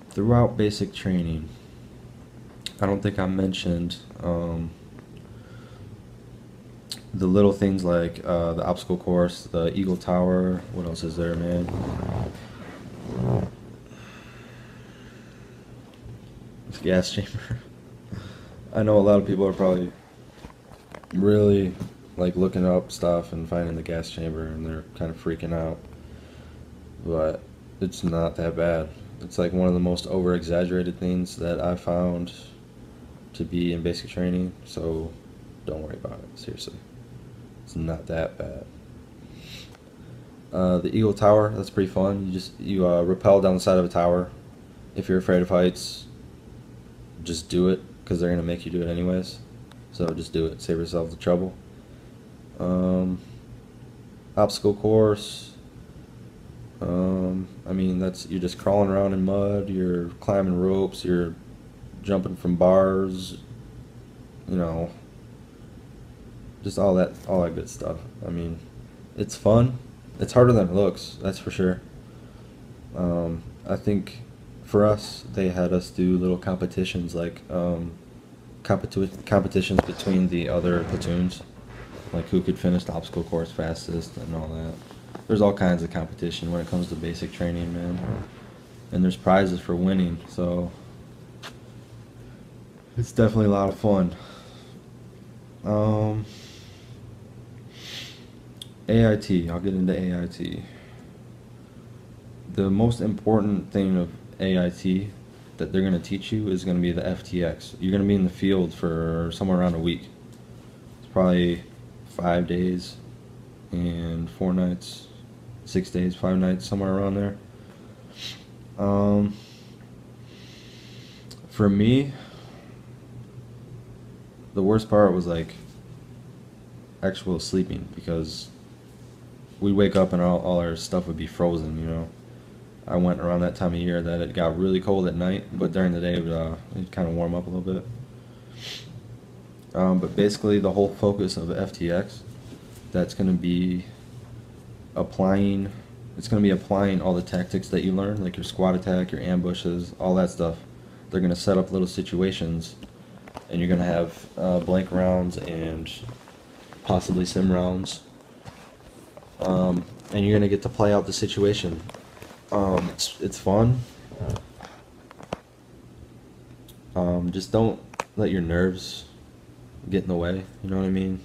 Throughout basic training, I don't think I mentioned the little things like the obstacle course, the Eagle Tower. What else is there, man? The gas chamber. I know a lot of people are probably really like looking up stuff and finding the gas chamber, and they're kind of freaking out. But it's not that bad. It's like one of the most over exaggerated things that I found to be in basic training, so don't worry about it, seriously. It's not that bad. The Eagle Tower, that's pretty fun. You rappel down the side of a tower. If you're afraid of heights, just do it, because they're going to make you do it anyways. So just do it, save yourself the trouble. Obstacle course. I mean, you're just crawling around in mud, you're climbing ropes, you're jumping from bars, you know, just all that good stuff. I mean, it's fun. It's harder than it looks, that's for sure. I think for us, they had us do little competitions, like competitions between the other platoons, like who could finish the obstacle course fastest and all that. There's all kinds of competition when it comes to basic training, man. And there's prizes for winning, so it's definitely a lot of fun. AIT, I'll get into AIT. The most important thing of AIT that they're going to teach you is going to be the FTX. You're going to be in the field for somewhere around a week. It's probably 5 days and 4 nights, 6 days, 5 nights, somewhere around there. For me, the worst part was like actual sleeping, because we'd wake up and all our stuff would be frozen, you know. I went around that time of year that it got really cold at night, but during the day it'd kind of warm up a little bit. But basically the whole focus of FTX, that's going to be applying all the tactics that you learn, like your squad attack, your ambushes, all that stuff. They're going to set up little situations, and you're going to have blank rounds and possibly sim rounds. And you're going to get to play out the situation. It's fun. Just don't let your nerves get in the way, you know what I mean?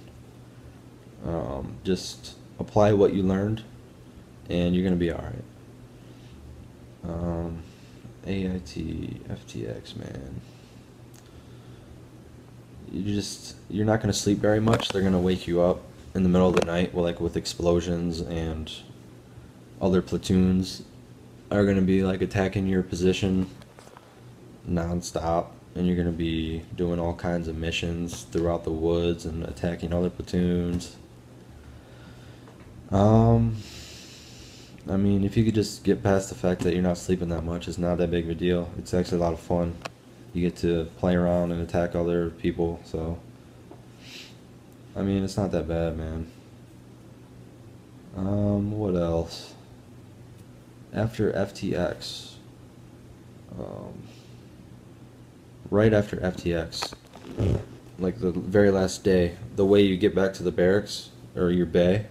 Just apply what you learned, and you're gonna be alright. AIT, FTX, man. You're not gonna sleep very much. They're gonna wake you up in the middle of the night, with explosions, and other platoons are gonna be like attacking your position non-stop, and you're gonna be doing all kinds of missions throughout the woods and attacking other platoons. I mean, if you could just get past the fact that you're not sleeping that much, it's not that big of a deal. It's actually a lot of fun. You get to play around and attack other people, so I mean, it's not that bad, man. What else? After FTX, right after FTX, like the very last day, the way you get back to the barracks or your bay,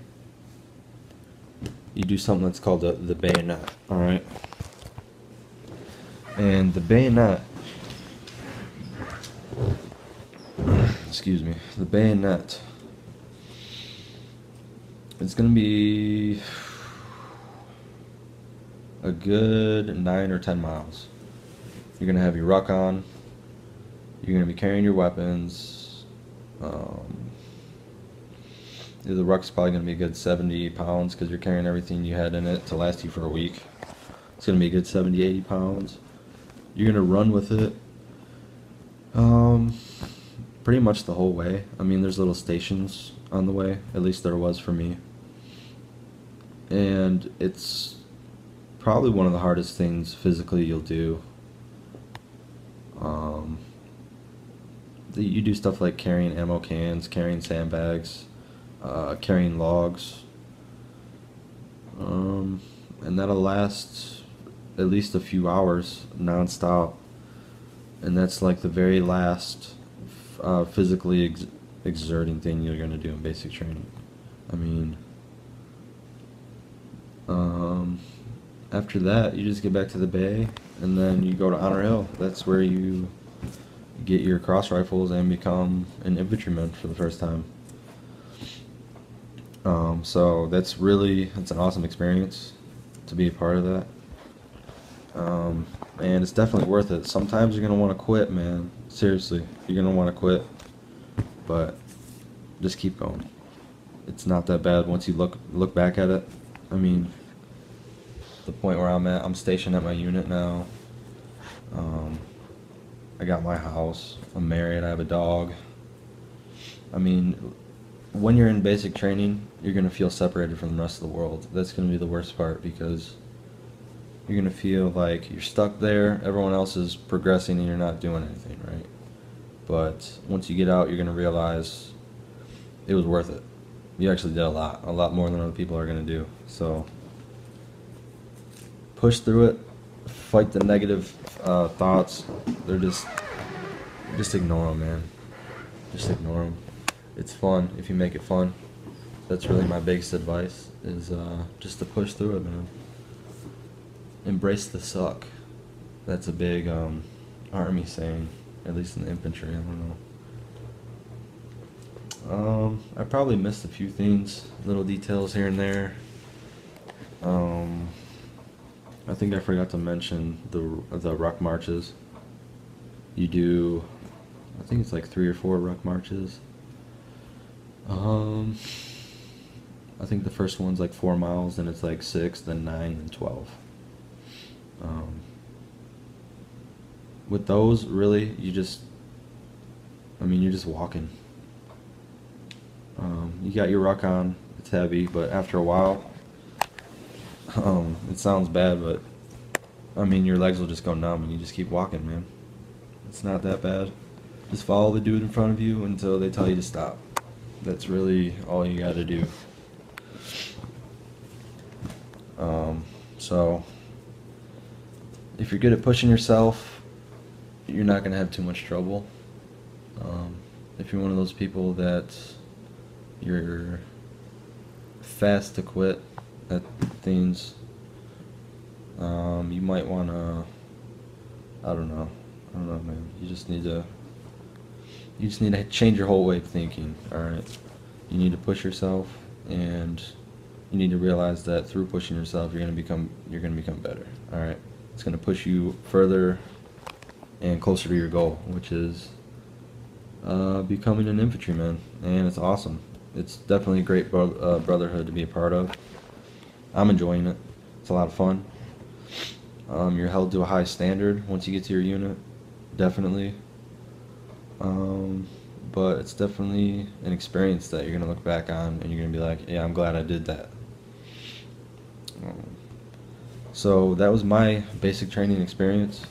you do something that's called the bayonet. All right, and the bayonet, excuse me, the bayonet, it's gonna be a good 9 or 10 miles. You're gonna have your ruck on. You're gonna be carrying your weapons. The ruck's probably gonna be a good 70 pounds, because you're carrying everything you had in it to last you for a week. It's gonna be a good 70, 80 pounds. You're gonna run with it pretty much the whole way. I mean, there's little stations on the way, at least there was for me, and it's probably one of the hardest things physically you'll do. You do stuff like carrying ammo cans, carrying sandbags, carrying logs, and that'll last at least a few hours nonstop, and that's like the very last physically exerting thing you're gonna do in basic training. I mean, after that, you just get back to the bay, and then you go to Honor Hill. That's where you get your cross rifles and become an infantryman for the first time. So that's an awesome experience to be a part of that. And it's definitely worth it. Sometimes you're gonna want to quit, man. Seriously, you're gonna want to quit, but just keep going. It's not that bad once you look back at it. I mean, the point where I'm at, I'm stationed at my unit now. I got my house. I'm married. I have a dog. I mean, when you're in basic training, you're gonna feel separated from the rest of the world. That's gonna be the worst part, because you're gonna feel like you're stuck there. Everyone else is progressing and you're not doing anything, right? But once you get out, you're gonna realize it was worth it. You actually did a lot more than other people are gonna do. So push through it. Fight the negative thoughts. They're just ignore them, man. Just ignore them. It's fun if you make it fun. That's really my biggest advice, is just to push through it, man. Embrace the suck. That's a big Army saying, at least in the infantry. I don't know. I probably missed a few things, little details here and there. I think I forgot to mention the ruck marches. You do, I think it's like 3 or 4 ruck marches. I think the first one's like 4 miles, then it's like 6, then 9, and 12. With those, really, you're just walking. You got your ruck on, it's heavy, but after a while, it sounds bad, but I mean, your legs will just go numb and you just keep walking, man. It's not that bad. Just follow the dude in front of you until they tell you to stop. That's really all you gotta do. So if you're good at pushing yourself, you're not gonna have too much trouble. If you're one of those people that you're fast to quit at things, you might wanna, I don't know, man. You just need to change your whole way of thinking. All right, you need to push yourself, and you need to realize that through pushing yourself, you're gonna become better. All right, it's gonna push you further and closer to your goal, which is becoming an infantryman, and it's awesome. It's definitely a great brotherhood to be a part of. I'm enjoying it. It's a lot of fun. You're held to a high standard once you get to your unit, definitely. But it's definitely an experience that you're going to look back on and you're going to be like, yeah, I'm glad I did that. So that was my basic training experience.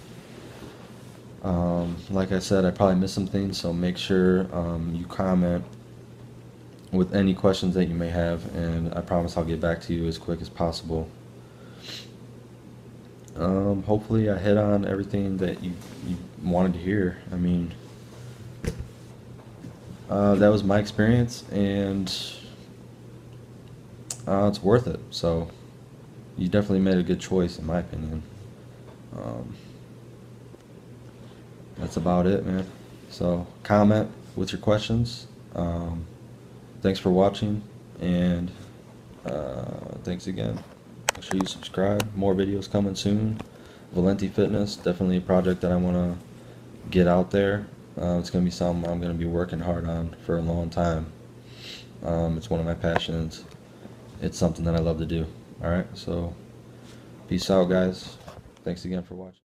Like I said, I probably missed some things, so make sure you comment with any questions that you may have, and I promise I'll get back to you as quick as possible. Hopefully I hit on everything that you wanted to hear. I mean, that was my experience, and it's worth it. So you definitely made a good choice, in my opinion. That's about it, man. So comment with your questions. Thanks for watching, and thanks again. Make sure you subscribe. More videos coming soon. Valenti Fitness, definitely a project that I want to get out there. It's going to be something I'm going to be working hard on for a long time. It's one of my passions. It's something that I love to do. Alright, so peace out, guys. Thanks again for watching.